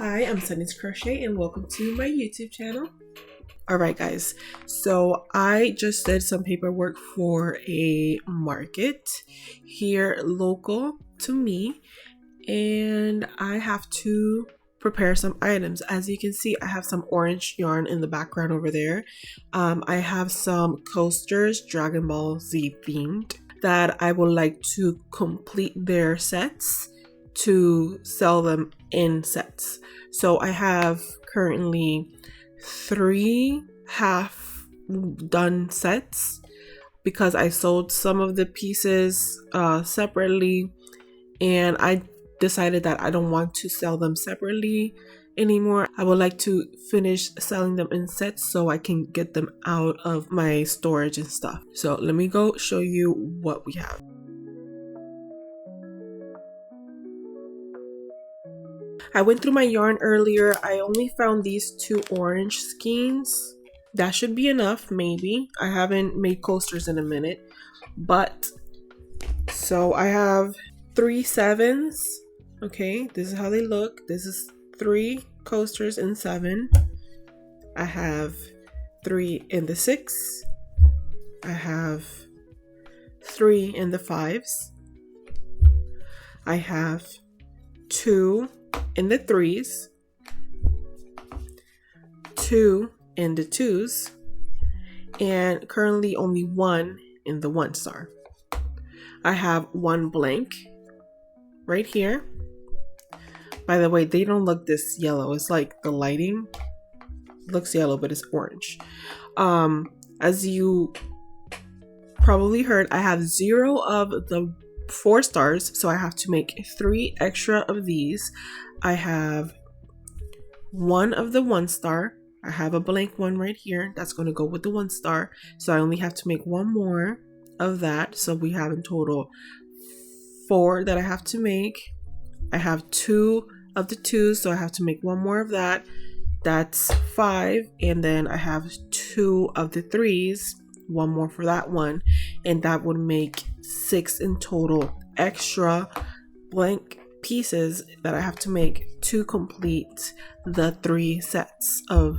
Hi, I'm Stunning'sCrochet and welcome to my YouTube channel. Alright guys, so I just did some paperwork for a market here local to me, and I have to prepare some items. As you can see, I have some orange yarn in the background over there. I have some coasters, Dragon Ball Z themed, that I would like to complete their sets to sell them in sets. So I have currently 3 half done sets because I sold some of the pieces separately, and I decided that I don't want to sell them separately anymore. I would like to finish selling them in sets so I can get them out of my storage and stuff. So let me go show you what we have. I went through my yarn earlier. I only found these 2 orange skeins. That should be enough, maybe. I haven't made coasters in a minute, but so I have 3 7s. Okay, this is how they look. This is 3 coasters in 7. I have 3 in the 6. I have 3 in the 5s. I have 2 in the 3s, 2 in the 2s, and currently only 1 in the 1 star. I have 1 blank right here. By the way, they don't look this yellow. It's like the lighting looks yellow, but it's orange. As you probably heard, I have 0 of the 4 stars, so I have to make 3 extra of these. I have 1 of the 1 star. I have a blank one right here that's going to go with the 1 star, so I only have to make 1 more of that. So we have in total 4 that I have to make. I have 2 of the 2s, so I have to make 1 more of that. That's 5. And then I have 2 of the 3s, 1 more for that one, and that would make 6 in total extra blank pieces that I have to make to complete the 3 sets of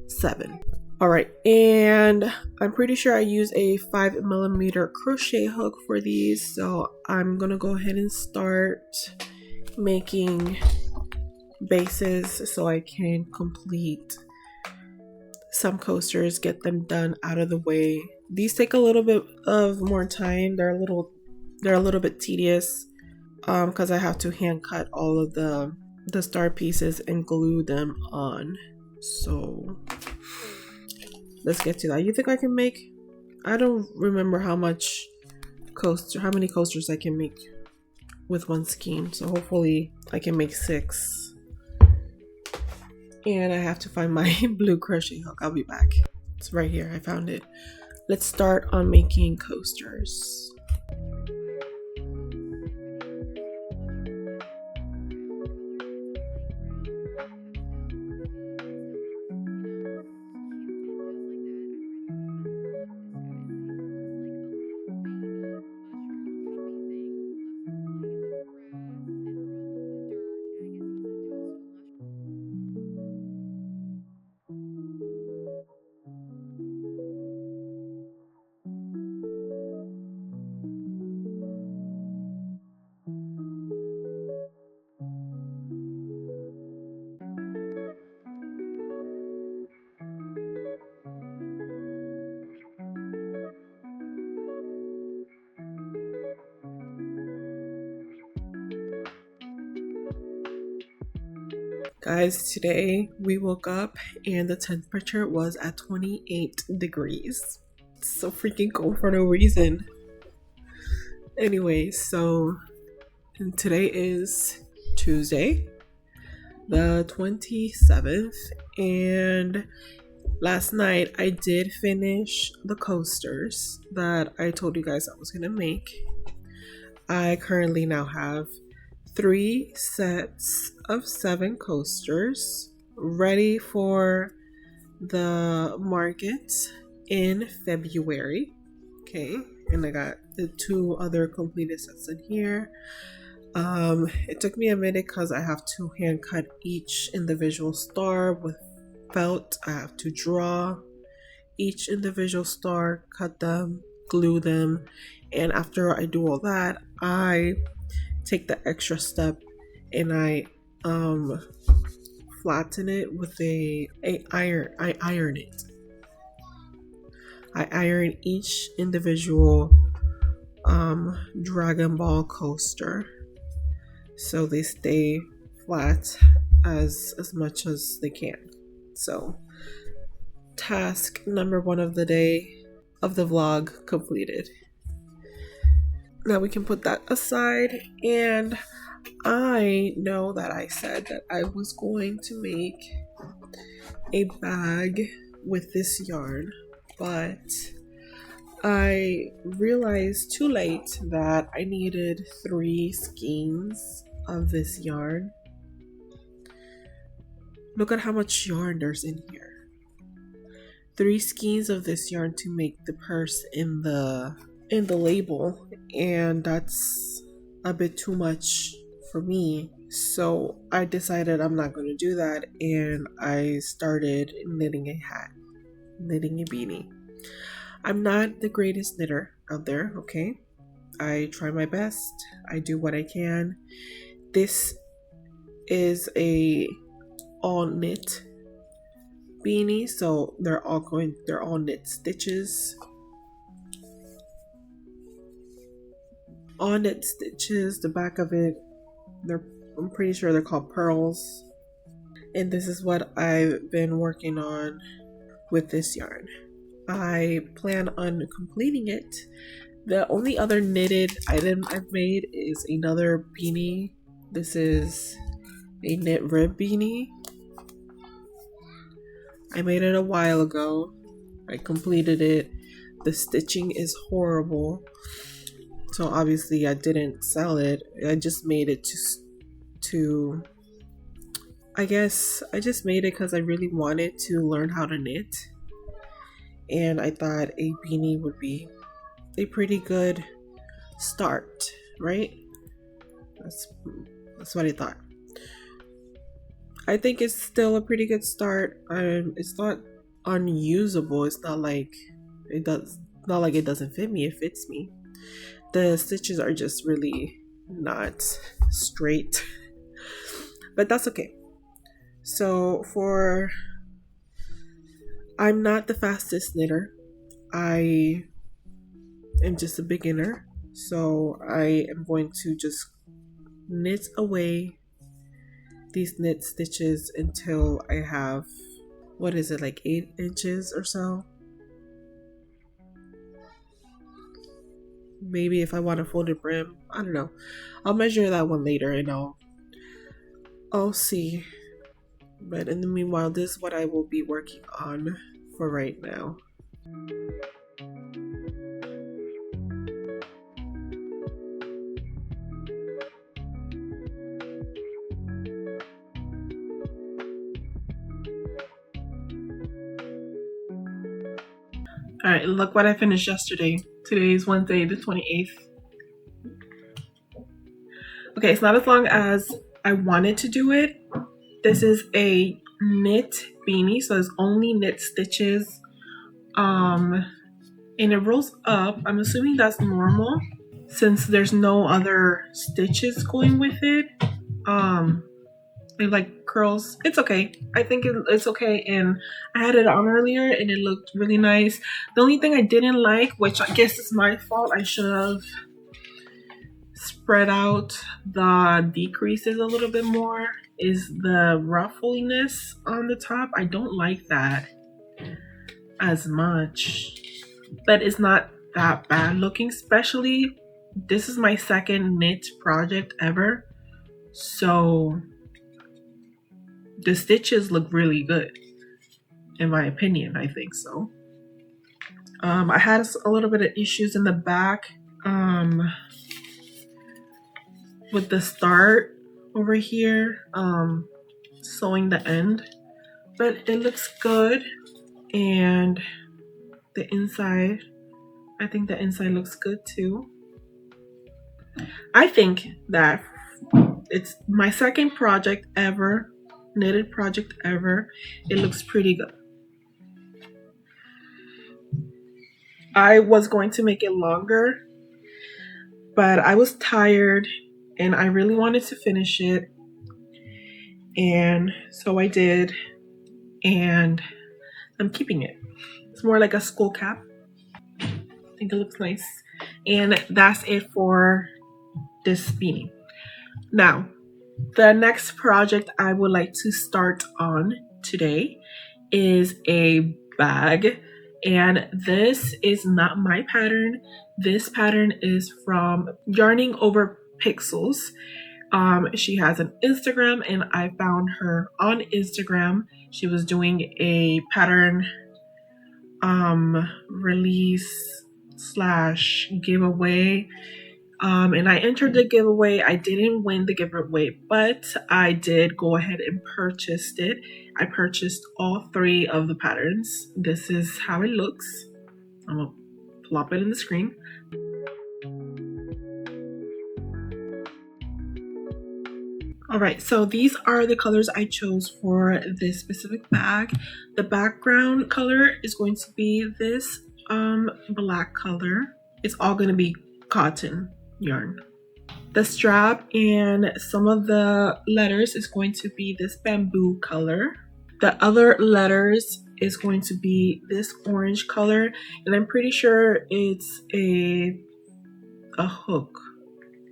7. Alright, and I'm pretty sure I use a 5mm crochet hook for these, so I'm gonna go ahead and start making bases so I can complete some coasters, get them done out of the way. These take a little bit of more time. They're a little bit tedious because I have to hand cut all of the star pieces and glue them on. So let's get to that. You think I can make, I don't remember how many coasters I can make with 1 skein, so hopefully I can make 6. And I have to find my blue crochet hook. I'll be back. It's right here. I found it. Let's start on making coasters. Guys, today we woke up and the temperature was at 28 degrees. It's so freaking cold for no reason. Anyway, so today is Tuesday, the 27th, and last night I did finish the coasters that I told you guys I was gonna make. I currently now have 3 sets of 7 coasters ready for the market in February. Okay, and I got the 2 other completed sets in here. It took me a minute because I have to hand cut each individual star with felt. I have to draw each individual star, cut them, glue them, and after I do all that, I take the extra step and I flatten it with I iron it. I iron each individual Dragon Ball coaster so they stay flat as much as they can. So task number 1 of the day of the vlog completed. Now we can put that aside, and I know that I said that I was going to make a bag with this yarn, but I realized too late that I needed 3 skeins of this yarn. Look at how much yarn there's in here. 3 skeins of this yarn to make the purse in the label, and that's a bit too much for me. So I decided I'm not going to do that, and I started knitting a hat, knitting a beanie. I'm not the greatest knitter out there, okay? I try my best. I do what I can. This is a all knit beanie, so they're all knit stitches. All knit stitches. The back of it, I'm pretty sure they're called pearls. And this is what I've been working on with this yarn. I plan on completing it. The only other knitted item I've made is another beanie. This is a knit rib beanie. I made it a while ago. I completed it. The stitching is horrible. So obviously I didn't sell it. I just made it to I guess I just made it because I really wanted to learn how to knit. And I thought a beanie would be a pretty good start, right? That's what I thought. I think it's still a pretty good start. It's not unusable. It's not like it doesn't fit me. It fits me. The stitches are just really not straight, but that's okay. So I'm not the fastest knitter. I am just a beginner. So I am going to just knit away these knit stitches until I have, what is it, like 8 inches or so. Maybe if I want a folded brim, I don't know. I'll measure that one later and I'll see. But in the meanwhile, this is what I will be working on for right now. Alright, look what I finished yesterday. Today is Wednesday the 28th. Okay, it's not as long as I wanted to do it. This is a knit beanie, so it's only knit stitches. And it rolls up. I'm assuming that's normal since there's no other stitches going with it. They like curls. It's okay. I think it's okay, and I had it on earlier and it looked really nice. The only thing I didn't like, which I guess is my fault, I should have spread out the decreases a little bit more, is the ruffliness on the top. I don't like that as much, but it's not that bad looking. Especially, this is my second knit project ever, so the stitches look really good, in my opinion. I think so. I had a little bit of issues in the back with the start over here, sewing the end, but it looks good. And the inside, I think the inside looks good too. I think that It's my second project ever, knitted project ever. It looks pretty good. I was going to make it longer, but I was tired and I really wanted to finish it. And so I did, and I'm keeping it. It's more like a skull cap. I think it looks nice. And that's it for this beanie. Now, the next project I would like to start on today is a bag. And this is not my pattern. This pattern is from Yarning Over Pixels. She has an Instagram, and I found her on Instagram. She was doing a pattern release / giveaway, and I entered the giveaway. I didn't win the giveaway, but I did go ahead and purchased it. I purchased all 3 of the patterns. This is how it looks. I'm gonna plop it in the screen. Alright, so these are the colors I chose for this specific bag. The background color is going to be this black color. It's all going to be cotton yarn. The strap and some of the letters is going to be this bamboo color. The other letters is going to be this orange color, and I'm pretty sure it's a hook.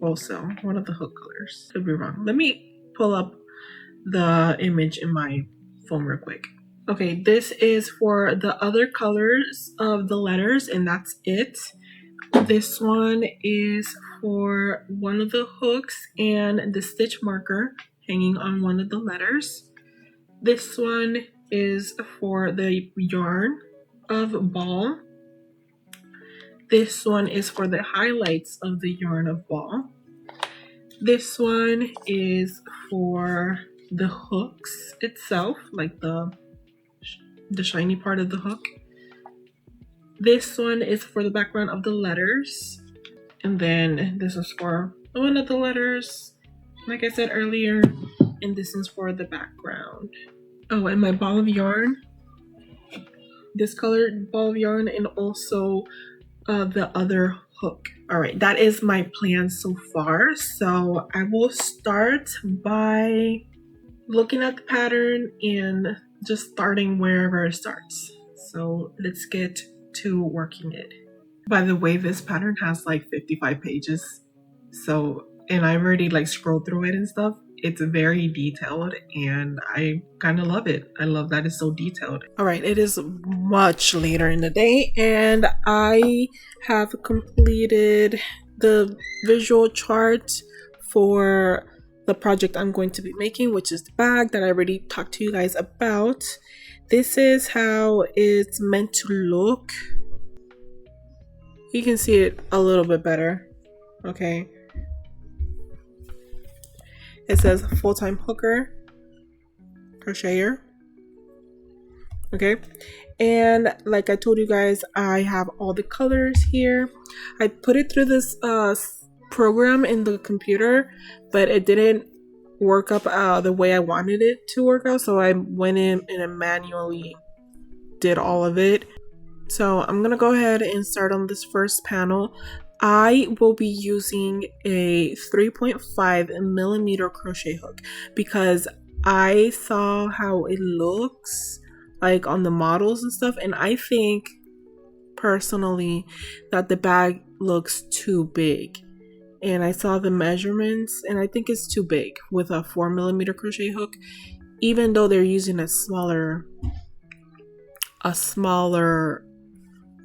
Also, one of the hook colors. Could be wrong. Let me pull up the image in my phone real quick. Okay, this is for the other colors of the letters, and that's it. This one is for one of the hooks and the stitch marker hanging on one of the letters. This one is for the yarn of ball. This one is for the highlights of the yarn of ball. This one is for the hooks itself, like the shiny part of the hook. This one is for the background of the letters. And then this is for one of the letters, like I said earlier. And this is for the background. Oh, and my ball of yarn. This colored ball of yarn, and also the other hook. All right, that is my plan so far. So I will start by looking at the pattern and just starting wherever it starts. So let's get to working it. By the way, this pattern has like 55 pages. So, and I've already like scrolled through it and stuff. It's very detailed and I kind of love it. I love that it's so detailed. All right, it is much later in the day and I have completed the visual chart for the project I'm going to be making, which is the bag that I already talked to you guys about. This is how it's meant to look. You can see it a little bit better. Okay. It says full-time hooker, crocheter. Okay. And like I told you guys, I have all the colors here. I put it through this program in the computer, but it didn't work up the way I wanted it to work out. So I went in and I manually did all of it. So I'm going to go ahead and start on this first panel. I will be using a 3.5 millimeter crochet hook because I saw how it looks like on the models and stuff, and I think personally that the bag looks too big. And I saw the measurements and I think it's too big with a 4 millimeter crochet hook, even though they're using a smaller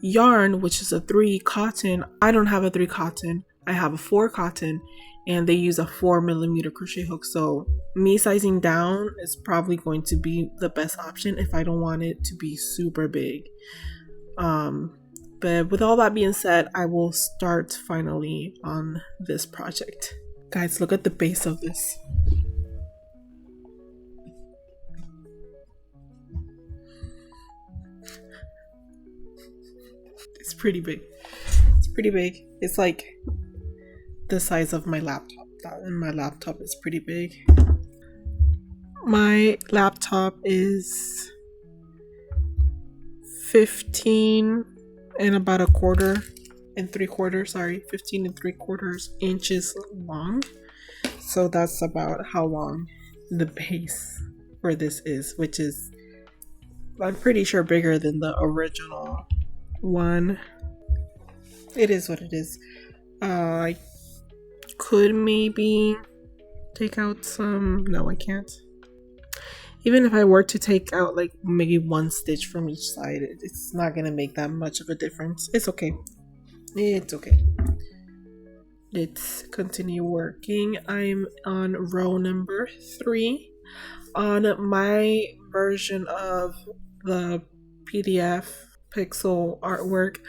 yarn, which is a 3 cotton. I don't have a 3 cotton. I have a 4 cotton and they use a 4 millimeter crochet hook. So me sizing down is probably going to be the best option if I don't want it to be super big. But with all that being said, I will start finally on this project. Guys, look at the base of this. It's pretty big. It's pretty big. It's like the size of my laptop. And my laptop is pretty big. My laptop is 15 and about a quarter and 3/4, sorry, 15 and 3/4 inches long. So that's about how long the base for this is, which is, I'm pretty sure, bigger than the original one. It is what it is. I could maybe take out some, no I can't. Even if I were to take out like maybe one stitch from each side, it's not gonna make that much of a difference. It's okay. It's okay. Let's continue working. I'm on row number 3. On my version of the PDF pixel artwork,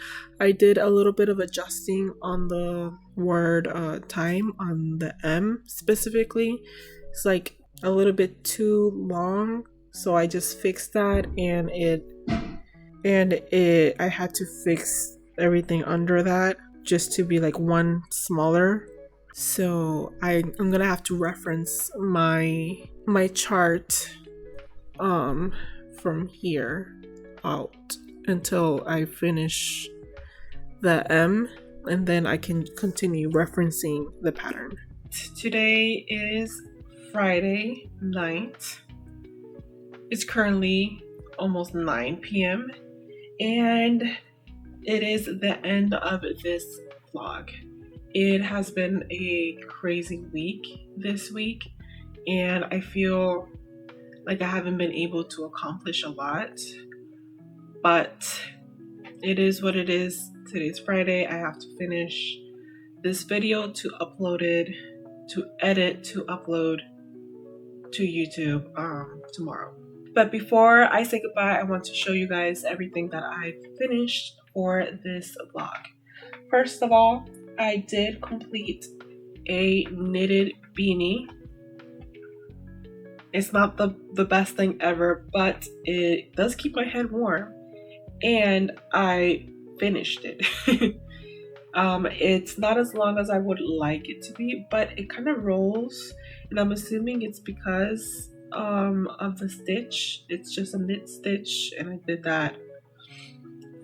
I did a little bit of adjusting on the word time on the M specifically. It's like a little bit too long, so I just fixed that, and I had to fix everything under that just to be like one smaller. So I'm gonna have to reference my chart from here out until I finish the M, and then I can continue referencing the pattern. Today is Friday night. It's currently almost 9 p.m. and it is the end of this vlog. It has been a crazy week this week, and I feel like I haven't been able to accomplish a lot, but it is what it is. Today's Friday. I have to finish this video to upload it, to edit, to upload to YouTube tomorrow. But before I say goodbye, I want to show you guys everything that I've finished for this vlog. First of all, I did complete a knitted beanie. It's not the best thing ever, but it does keep my head warm, and I finished it. It's not as long as I would like it to be, but it kind of rolls, and I'm assuming it's because of the stitch. It's just a knit stitch, and I did that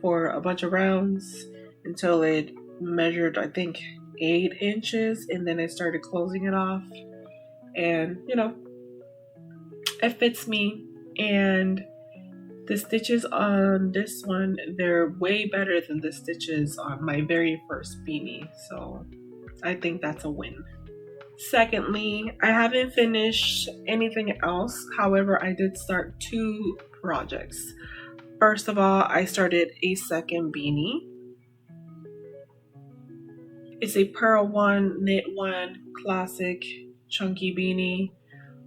for a bunch of rounds until it measured, I think, 8 inches, and then I started closing it off, and you know, it fits me. And the stitches on this one, they're way better than the stitches on my very first beanie, so I think that's a win. Secondly, I haven't finished anything else. However, I did start 2 projects. First of all, I started a second beanie. It's a purl 1, knit 1, classic chunky beanie.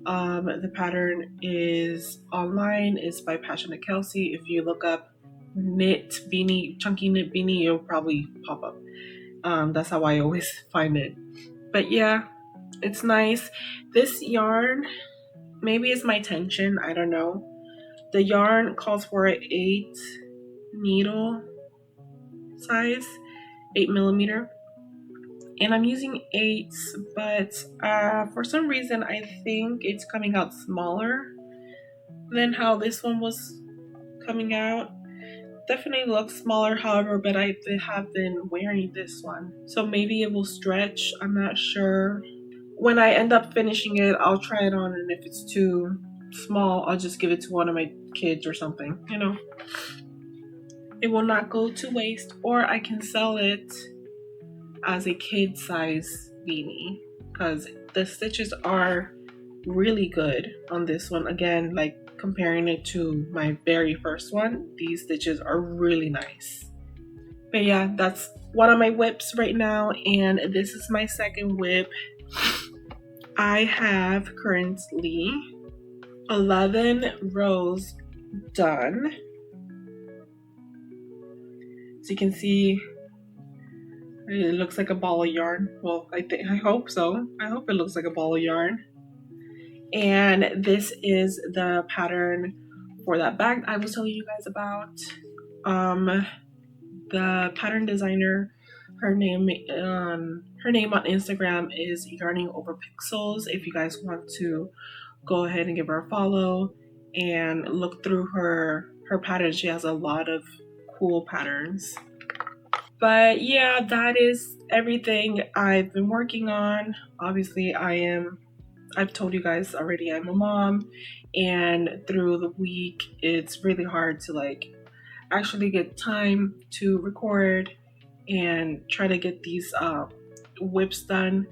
The pattern is online. It's by Passionate Kelsey. If you look up knit beanie, chunky knit beanie, it'll probably pop up. That's how I always find it. But yeah, it's nice. This yarn, maybe it's my tension, I don't know. The yarn calls for an 8 needle size, 8 millimeter. And I'm using 8s, but for some reason I think it's coming out smaller than how this one was coming out. Definitely looks smaller, however, but I have been wearing this one, so maybe it will stretch. I'm not sure. When I end up finishing it, I'll try it on, and if it's too small, I'll just give it to one of my kids or something, you know. It will not go to waste, or I can sell it as a kid size beanie, because the stitches are really good on this one. Again, like comparing it to my very first one, these stitches are really nice. But yeah, that's one of my WIPs right now, and this is my second WIP. I have currently 11 rows done. So you can see it looks like a ball of yarn. Well, I hope so. I hope it looks like a ball of yarn. And this is the pattern for that bag I was telling you guys about. The pattern designer, Her name on Instagram is Yarning Over Pixels. If you guys want to go ahead and give her a follow and look through her patterns. She has a lot of cool patterns. But yeah, that is everything I've been working on. Obviously, I've told you guys already, I'm a mom, and through the week it's really hard to like actually get time to record and try to get these WIPs done,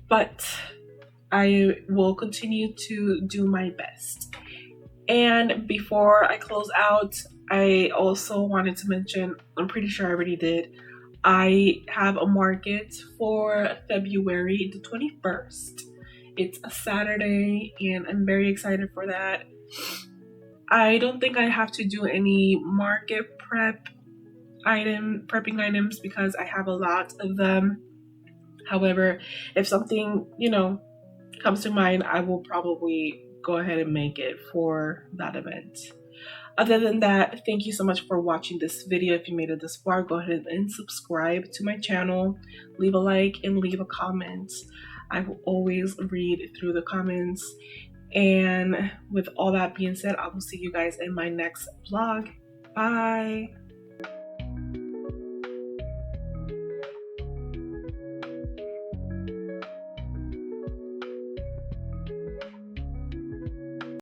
but I will continue to do my best. And before I close out, I also wanted to mention, I'm pretty sure I already did, I have a market for February the 21st. It's a Saturday and I'm very excited for that. I don't think I have to do any market prepping items because I have a lot of them. However, if something, comes to mind, I will probably go ahead and make it for that event. Other than that, thank you so much for watching this video. If you made it this far, go ahead and subscribe to my channel, leave a like and leave a comment. I will always read through the comments. And with all that being said, I will see you guys in my next vlog. Bye.